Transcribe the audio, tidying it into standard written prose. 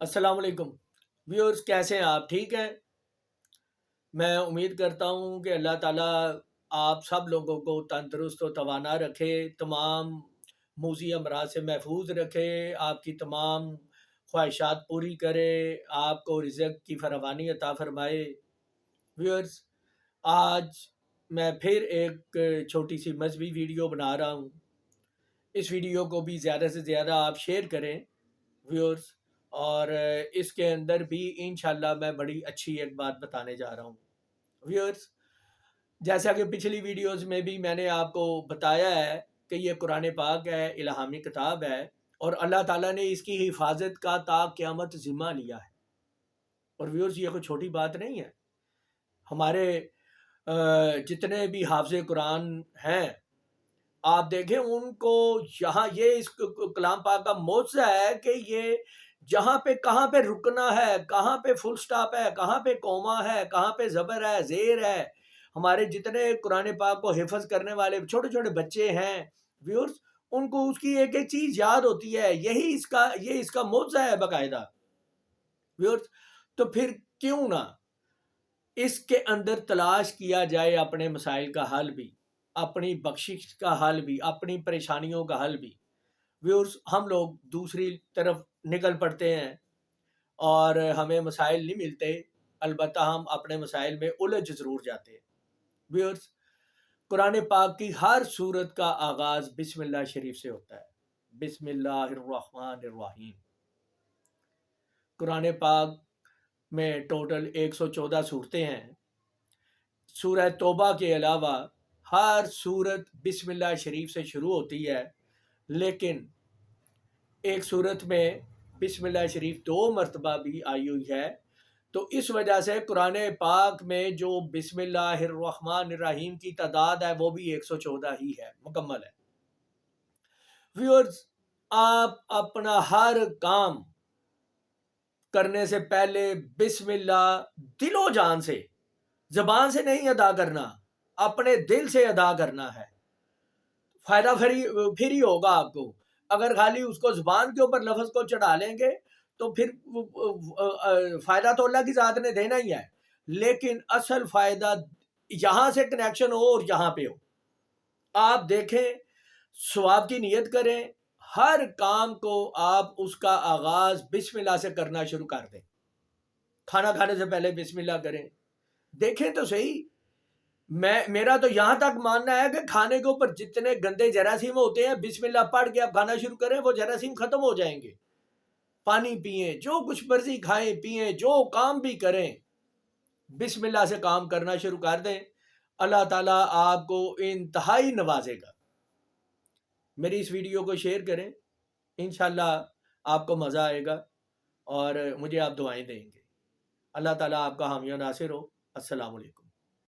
السلام علیکم ویورز، کیسے ہیں آپ؟ ٹھیک ہیں؟ میں امید کرتا ہوں کہ اللہ تعالیٰ آپ سب لوگوں کو تندرست و توانا رکھے، تمام موذی امراض سے محفوظ رکھے، آپ کی تمام خواہشات پوری کرے، آپ کو رزق کی فراوانی عطا فرمائے۔ ویورز، آج میں پھر ایک چھوٹی سی مذہبی ویڈیو بنا رہا ہوں۔ اس ویڈیو کو بھی زیادہ سے زیادہ آپ شیئر کریں ویورز، اور اس کے اندر بھی انشاءاللہ میں بڑی اچھی ایک بات بتانے جا رہا ہوں ویورز۔ جیسا کہ پچھلی ویڈیوز میں بھی میں نے آپ کو بتایا ہے کہ یہ قرآن پاک ہے، الہامی کتاب ہے، اور اللہ تعالیٰ نے اس کی حفاظت کا تا قیامت ذمہ لیا ہے۔ اور ویورز، یہ کوئی چھوٹی بات نہیں ہے۔ ہمارے جتنے بھی حافظ قرآن ہیں، آپ دیکھیں ان کو یہاں یہ اس کلام پاک کا معجزہ ہے کہ یہ جہاں پہ کہاں پہ رکنا ہے، کہاں پہ فل سٹاپ ہے، کہاں پہ کوما ہے، کہاں پہ زبر ہے، زیر ہے۔ ہمارے جتنے قرآن پاک کو حفظ کرنے والے چھوٹے چھوٹے بچے ہیں ویورز، ان کو اس کی ایک ایک چیز یاد ہوتی ہے۔ یہی اس کا معجزہ ہے باقاعدہ ویورز۔ تو پھر کیوں نہ اس کے اندر تلاش کیا جائے اپنے مسائل کا حل بھی، اپنی بخشش کا حل بھی، اپنی پریشانیوں کا حل بھی۔ ویورز، ہم لوگ دوسری طرف نکل پڑتے ہیں اور ہمیں مسائل نہیں ملتے، البتہ ہم اپنے مسائل میں الجھ ضرور جاتے ہیں ویورز۔ قرآن پاک کی ہر سورت کا آغاز بسم اللہ شریف سے ہوتا ہے، بسم اللہ الرحمن الرحیم۔ قرآن پاک میں ٹوٹل 114 صورتیں ہیں۔ سورہ توبہ کے علاوہ ہر سورت بسم اللہ شریف سے شروع ہوتی ہے، لیکن ایک صورت میں بسم اللہ شریف 2 مرتبہ بھی آئی ہوئی ہے۔ تو اس وجہ سے قرآن پاک میں جو بسم اللہ الرحمن الرحیم کی تعداد ہے وہ بھی 114 ہی ہے، مکمل ہے ویورز۔ آپ اپنا ہر کام کرنے سے پہلے بسم اللہ دل و جان سے، زبان سے نہیں ادا کرنا، اپنے دل سے ادا کرنا ہے۔ فائدہ پھر ہی ہوگا آپ کو۔ اگر خالی اس کو زبان کے اوپر لفظ کو چڑھا لیں گے تو پھر فائدہ تو اللہ کی ذات نے دینا ہی ہے، لیکن اصل فائدہ یہاں سے کنیکشن ہو اور یہاں پہ ہو۔ آپ دیکھیں، ثواب کی نیت کریں، ہر کام کو آپ اس کا آغاز بسم اللہ سے کرنا شروع کر دیں۔ کھانا کھانے سے پہلے بسم اللہ کریں، دیکھیں تو صحیح۔ میرا تو یہاں تک ماننا ہے کہ کھانے کے اوپر جتنے گندے جراثیم ہوتے ہیں، بسم اللہ پڑھ کے آپ کھانا شروع کریں، وہ جراثیم ختم ہو جائیں گے۔ پانی پئیں، جو کچھ مرضی کھائیں پئیں، جو کام بھی کریں، بسم اللہ سے کام کرنا شروع کر دیں، اللہ تعالیٰ آپ کو انتہائی نوازے گا۔ میری اس ویڈیو کو شیئر کریں، انشاءاللہ آپ کو مزہ آئے گا اور مجھے آپ دعائیں دیں گے۔ اللہ تعالیٰ آپ کا حامی و ناصر ہو۔ السلام علیکم۔